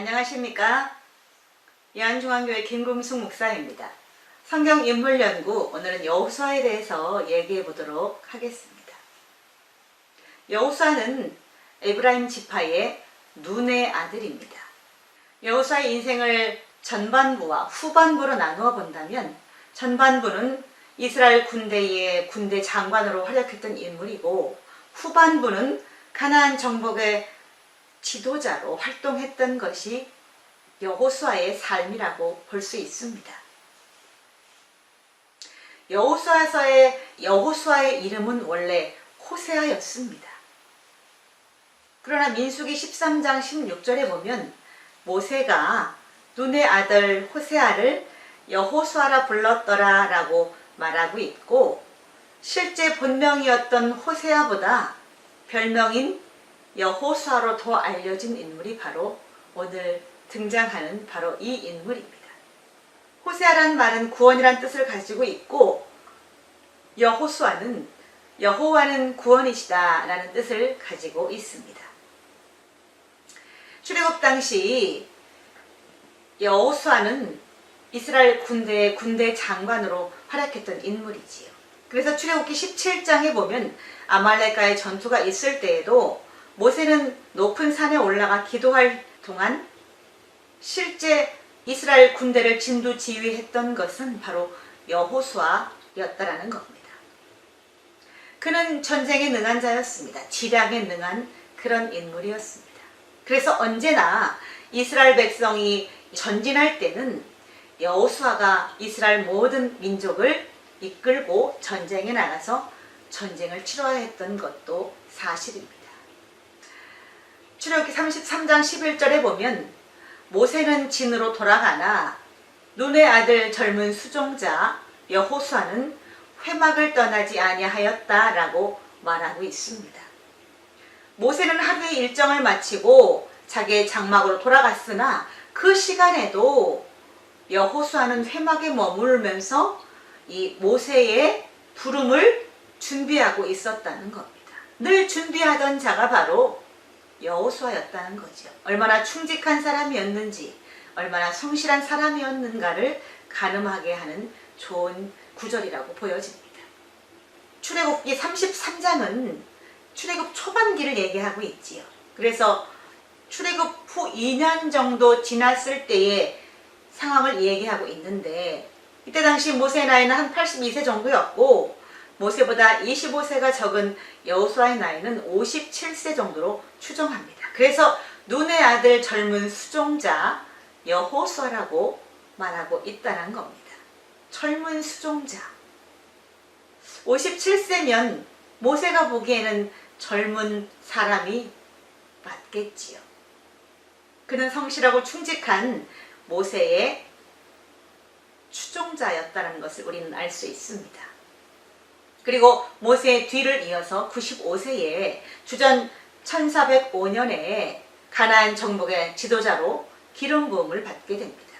안녕하십니까? 예안중앙교회 김금숙 목사입니다. 성경인물연구, 오늘은 여호수아에 대해서 얘기해 보도록 하겠습니다. 여호수아는 에브라임 지파의 눈의 아들입니다. 여호수아의 인생을 전반부와 후반부로 나누어 본다면, 전반부는 이스라엘 군대의 군대 장관으로 활약했던 인물이고, 후반부는 가나안 정복의 지도자로 활동했던 것이 여호수아의 삶이라고 볼 수 있습니다. 여호수아의 이름은 원래 호세아였습니다. 그러나 민수기 13장 16절에 보면 모세가 눈의 아들 호세아를 여호수아라 불렀더라 라고 말하고 있고, 실제 본명이었던 호세아보다 별명인 여호수아로 더 알려진 인물이 바로 오늘 등장하는 바로 이 인물입니다. 호세아란 말은 구원이란 뜻을 가지고 있고, 여호와는 구원이시다 라는 뜻을 가지고 있습니다. 출애굽 당시 여호수아는 이스라엘 군대의 군대 장관으로 활약했던 인물이지요. 그래서 출애굽기 17장에 보면 아말렉과의 전투가 있을 때에도 모세는 높은 산에 올라가 기도할 동안 실제 이스라엘 군대를 진두지휘했던 것은 바로 여호수아였다라는 겁니다. 그는 전쟁에 능한 자였습니다. 지략에 능한 그런 인물이었습니다. 그래서 언제나 이스라엘 백성이 전진할 때는 여호수아가 이스라엘 모든 민족을 이끌고 전쟁에 나가서 전쟁을 치러야 했던 것도 사실입니다. 출애굽기 33장 11절에 보면 모세는 진으로 돌아가나 눈의 아들 젊은 수종자 여호수아는 회막을 떠나지 아니하였다라고 말하고 있습니다. 모세는 하루의 일정을 마치고 자기의 장막으로 돌아갔으나 그 시간에도 여호수아는 회막에 머물면서 이 모세의 부름을 준비하고 있었다는 겁니다. 늘 준비하던 자가 바로 여호수아였다는 거죠. 얼마나 충직한 사람이었는지, 얼마나 성실한 사람이었는가를 가늠하게 하는 좋은 구절이라고 보여집니다. 출애굽기 33장은 출애굽 초반기를 얘기하고 있지요. 그래서 출애굽 후 2년 정도 지났을 때의 상황을 얘기하고 있는데, 이때 당시 모세의 나이는 한 82세 정도였고, 모세보다 25세가 적은 여호수아의 나이는 57세 정도로 추정합니다. 그래서 눈의 아들 젊은 수종자 여호수아라고 말하고 있다는 겁니다. 젊은 수종자. 57세면 모세가 보기에는 젊은 사람이 맞겠지요. 그는 성실하고 충직한 모세의 추종자였다는 것을 우리는 알 수 있습니다. 그리고 모세의 뒤를 이어서 95세에 주전 1405년에 가나안 정복의 지도자로 기름 부음을 받게 됩니다.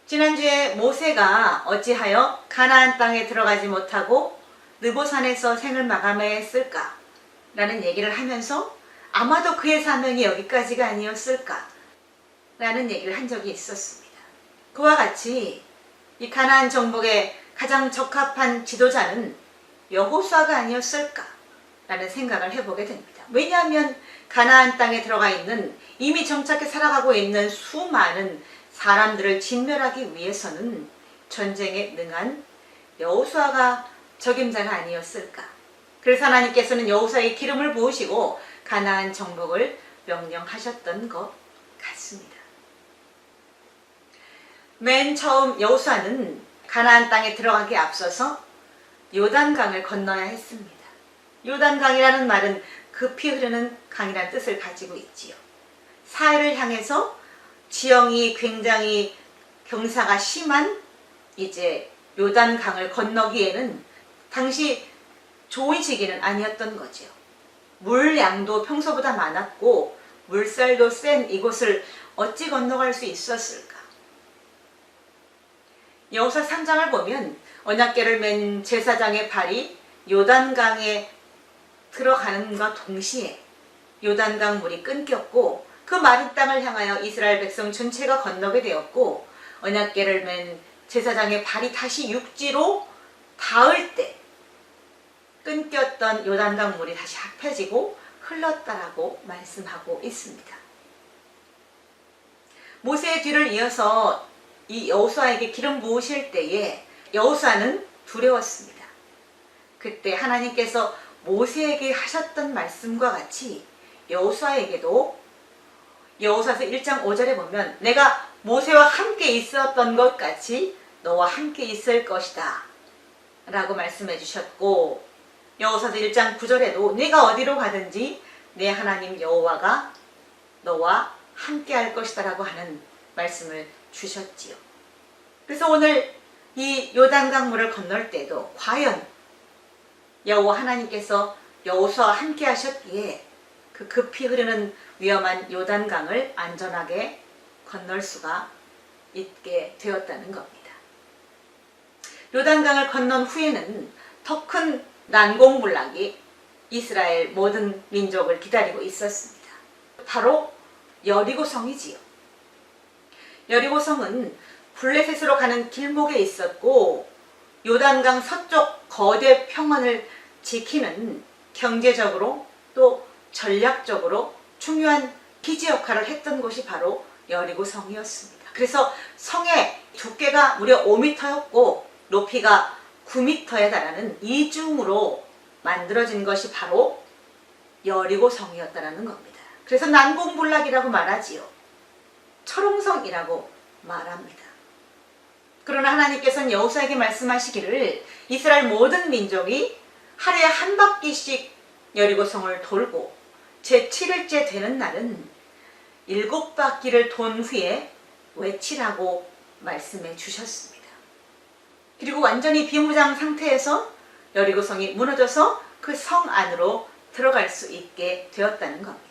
지난주에 모세가 어찌하여 가나안 땅에 들어가지 못하고 느보산에서 생을 마감했을까? 라는 얘기를 하면서 아마도 그의 사명이 여기까지가 아니었을까? 라는 얘기를 한 적이 있었습니다. 그와 같이 이 가나안 정복에 가장 적합한 지도자는 여호수아가 아니었을까? 라는 생각을 해보게 됩니다. 왜냐하면 가나안 땅에 들어가 있는, 이미 정착해 살아가고 있는 수많은 사람들을 진멸하기 위해서는 전쟁에 능한 여호수아가 적임자가 아니었을까? 그래서 하나님께서는 여호수아의 기름을 부으시고 가나안 정복을 명령하셨던 것 같습니다. 맨 처음 여호수아는 가나안 땅에 들어가기에 앞서서 요단강을 건너야 했습니다. 요단강이라는 말은 급히 흐르는 강이라는 뜻을 가지고 있지요. 사해를 향해서 지형이 굉장히 경사가 심한 이제 요단강을 건너기에는 당시 좋은 시기는 아니었던 거죠. 물량도 평소보다 많았고 물살도 센 이곳을 어찌 건너갈 수 있었을까? 여호수아 3장을 보면 언약궤를 맨 제사장의 발이 요단강에 들어가는과 동시에 요단강 물이 끊겼고 그 마른 땅을 향하여 이스라엘 백성 전체가 건너게 되었고, 언약궤를 맨 제사장의 발이 다시 육지로 닿을 때 끊겼던 요단강 물이 다시 합해지고 흘렀다라고 말씀하고 있습니다. 모세의 뒤를 이어서 이 여호수아에게 기름 부으실 때에 여호수아는 두려웠습니다. 그때 하나님께서 모세에게 하셨던 말씀과 같이 여호수아에게도 여호수아서 1장 5절에 보면 내가 모세와 함께 있었던 것 같이 너와 함께 있을 것이다 라고 말씀해 주셨고, 여호수아서 1장 9절에도 네가 어디로 가든지 내 하나님 여호와가 너와 함께 할 것이다 라고 하는 말씀을 주셨지요. 그래서 오늘 이 요단강 물을 건널 때도 과연 여호와 하나님께서 여호수아와 함께 하셨기에 그 급히 흐르는 위험한 요단강을 안전하게 건널 수가 있게 되었다는 겁니다. 요단강을 건넌 후에는 더 큰 난공불락이 이스라엘 모든 민족을 기다리고 있었습니다. 바로 여리고성이지요. 여리고성은 블레셋으로 가는 길목에 있었고, 요단강 서쪽 거대 평원을 지키는 경제적으로 또 전략적으로 중요한 기지 역할을 했던 곳이 바로 여리고성이었습니다. 그래서 성의 두께가 무려 5m였고 높이가 9m에 달하는 이중으로 만들어진 것이 바로 여리고성이었다는 겁니다. 그래서 난공불락이라고 말하지요. 철옹성이라고 말합니다. 그러나 하나님께서는 여호수아에게 말씀하시기를 이스라엘 모든 민족이 하루에 한 바퀴씩 여리고성을 돌고 제7일째 되는 날은 7바퀴를 돈 후에 외치라고 말씀해 주셨습니다. 그리고 완전히 비무장 상태에서 여리고성이 무너져서 그 성 안으로 들어갈 수 있게 되었다는 겁니다.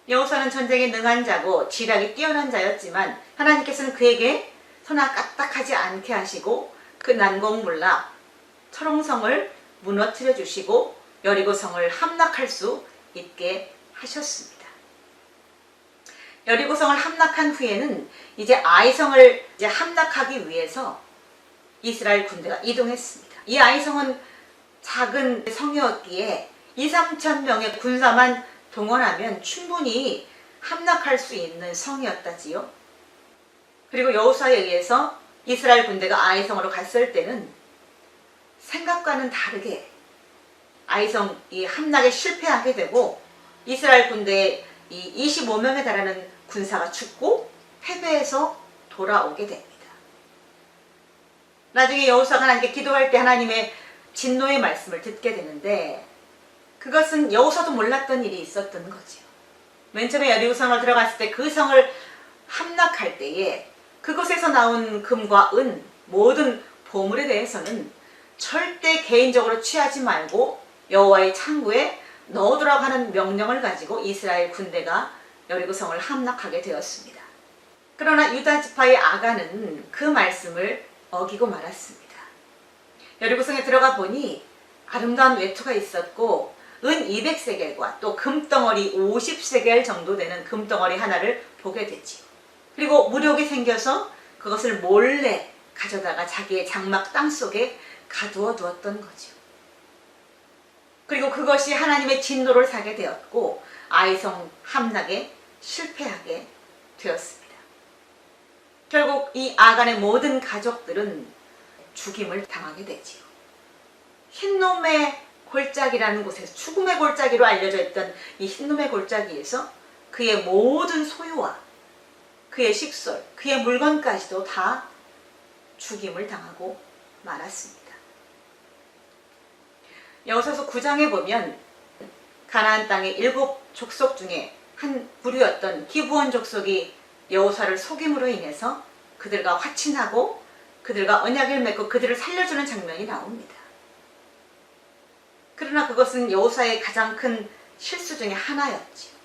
여호수아는 전쟁에 능한 자고 지략이 뛰어난 자였지만 하나님께서는 그에게 손아 까딱하지 않게 하시고 그 난공불락 철옹성을 무너뜨려 주시고 여리고성을 함락할 수 있게 하셨습니다. 여리고성을 함락한 후에는 이제 아이성을 함락하기 위해서 이스라엘 군대가 이동했습니다. 이 아이성은 작은 성이었기에 2-3천 명의 군사만 동원하면 충분히 함락할 수 있는 성이었다지요. 그리고 여호수아에 의해서 이스라엘 군대가 아이성으로 갔을 때는 생각과는 다르게 아이성이 함락에 실패하게 되고 이스라엘 군대의 이 25명에 달하는 군사가 죽고 패배해서 돌아오게 됩니다. 나중에 여호수아가 하나님께 기도할 때 하나님의 진노의 말씀을 듣게 되는데, 그것은 여호수아도 몰랐던 일이 있었던 거죠. 맨 처음에 여리고성을 들어갔을 때 그 성을 함락할 때에 그곳에서 나온 금과 은, 모든 보물에 대해서는 절대 개인적으로 취하지 말고 여호와의 창고에 넣어두라고 하는 명령을 가지고 이스라엘 군대가 여리고성을 함락하게 되었습니다. 그러나 유다 지파의 아간은 그 말씀을 어기고 말았습니다. 여리고성에 들어가 보니 아름다운 외투가 있었고 은 200세겔과 또 금덩어리 50세겔 정도 되는 금덩어리 하나를 보게 되지요. 그리고 무력이 생겨서 그것을 몰래 가져다가 자기의 장막 땅속에 가두어 두었던 거죠. 그리고 그것이 하나님의 진노를 사게 되었고 아이성 함락에 실패하게 되었습니다. 결국 이 아간의 모든 가족들은 죽임을 당하게 되지요. 흰놈의 골짜기라는 곳에서, 죽음의 골짜기로 알려져 있던 이 흰놈의 골짜기에서 그의 모든 소유와 그의 식솔, 그의 물건까지도 다 죽임을 당하고 말았습니다. 여호수아서 9장에 보면 가나안 땅의 7 족속 중에 한 부류였던 기브온 족속이 여호수아를 속임으로 인해서 그들과 화친하고 그들과 언약을 맺고 그들을 살려주는 장면이 나옵니다. 그러나 그것은 여호수아의 가장 큰 실수 중에 하나였지요.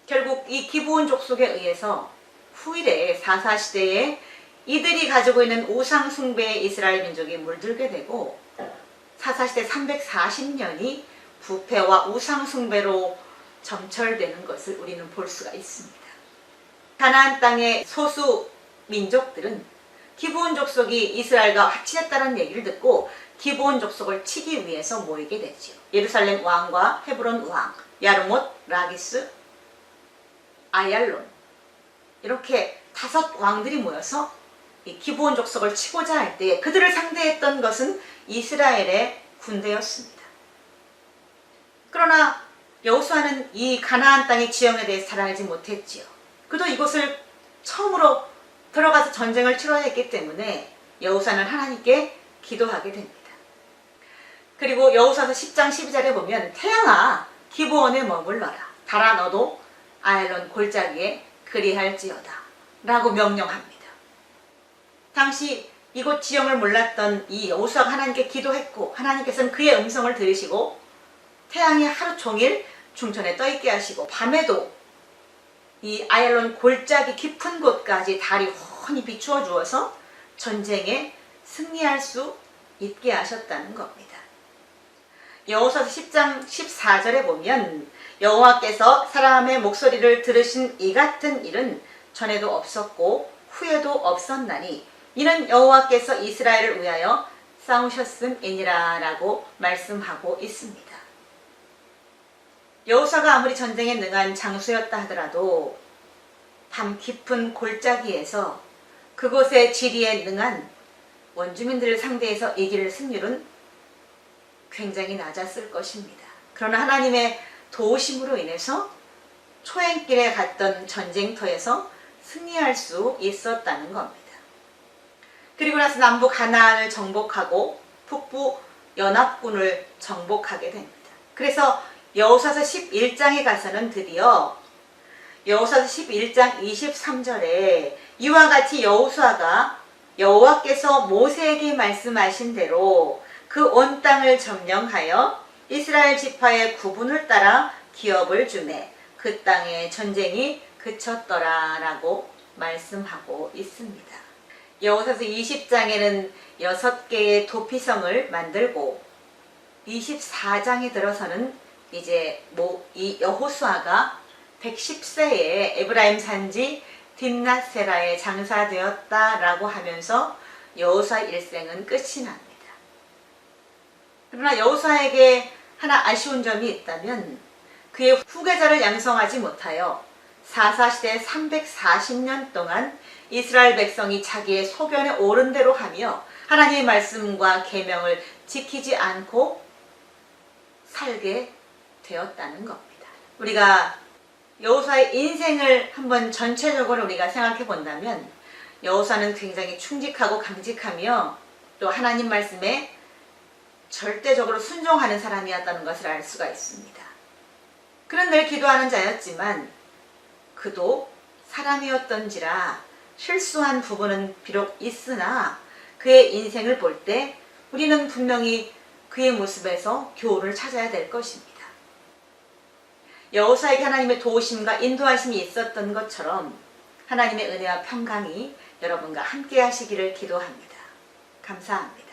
결국 이 기브온 족속에 의해서 후일에 4사 시대에 이들이 가지고 있는 우상 숭배에 이스라엘 민족이 물들게 되고 4사 시대 340년이 부패와 우상 숭배로 점철되는 것을 우리는 볼 수가 있습니다. 가나안 땅의 소수 민족들은 기브온 족속이 이스라엘과 합치했다는 얘기를 듣고 기브온 족속을 치기 위해서 모이게 됐지요. 예루살렘 왕과 헤브론 왕, 야르못, 라기스, 아얄론 이렇게 5 왕들이 모여서 이 기브온 족속을 치고자 할 때 그들을 상대했던 것은 이스라엘의 군대였습니다. 그러나 여호수아는 이 가나안 땅의 지형에 대해서 잘 알지 못했지요. 그도 이곳을 처음으로 들어가서 전쟁을 치러야 했기 때문에 여호수아는 하나님께 기도하게 됩니다. 그리고 여호수아서 10장 12절에 보면 태양아 기브온에 머물러라. 달아 너도 아얄론 골짜기에 그리할지어다 라고 명령합니다. 당시 이곳 지형을 몰랐던 이 여호수아가 하나님께 기도했고 하나님께서는 그의 음성을 들으시고 태양이 하루 종일 중천에 떠있게 하시고 밤에도 이 아얄론 골짜기 깊은 곳까지 달이 훤히 비추어 주어서 전쟁에 승리할 수 있게 하셨다는 겁니다. 여호수아서 10장 14절에 보면 여호와께서 사람의 목소리를 들으신 이 같은 일은 전에도 없었고 후에도 없었나니 이는 여호와께서 이스라엘을 위하여 싸우셨음이니라 라고 말씀하고 있습니다. 여호수아가 아무리 전쟁에 능한 장수였다 하더라도 밤 깊은 골짜기에서 그곳의 지리에 능한 원주민들을 상대해서 이길 승률은 굉장히 낮았을 것입니다. 그러나 하나님의 도우심으로 인해서 초행길에 갔던 전쟁터에서 승리할 수 있었다는 겁니다. 그리고 나서 남부 가나안을 정복하고 북부 연합군을 정복하게 됩니다. 그래서 여호수아서 11장에 가서는 드디어 여호수아서 11장 23절에 이와 같이 여호수아가 여호와께서 모세에게 말씀하신 대로 그 온 땅을 점령하여 이스라엘 지파의 구분을 따라 기업을 주매 그 땅의 전쟁이 그쳤더라 라고 말씀하고 있습니다. 여호수아서 20장에는 6개의 도피성을 만들고 24장에 들어서는 이제 이 여호수아가 110세에 에브라임 산지 딥낫세라에 장사되었다라고 하면서 여호수아 일생은 끝이 납니다. 그러나 여호수아에게 하나 아쉬운 점이 있다면 그의 후계자를 양성하지 못하여 사사시대 340년 동안 이스라엘 백성이 자기의 소견에 옳은 대로 하며 하나님의 말씀과 계명을 지키지 않고 살게 되었다는 겁니다. 우리가 여호수아의 인생을 한번 전체적으로 우리가 생각해 본다면 여호수아는 굉장히 충직하고 강직하며 또 하나님 말씀에 절대적으로 순종하는 사람이었다는 것을 알 수가 있습니다. 그는 늘 기도하는 자였지만 그도 사람이었던지라 실수한 부분은 비록 있으나 그의 인생을 볼 때 우리는 분명히 그의 모습에서 교훈을 찾아야 될 것입니다. 여호수아에게 하나님의 도우심과 인도하심이 있었던 것처럼 하나님의 은혜와 평강이 여러분과 함께 하시기를 기도합니다. 감사합니다.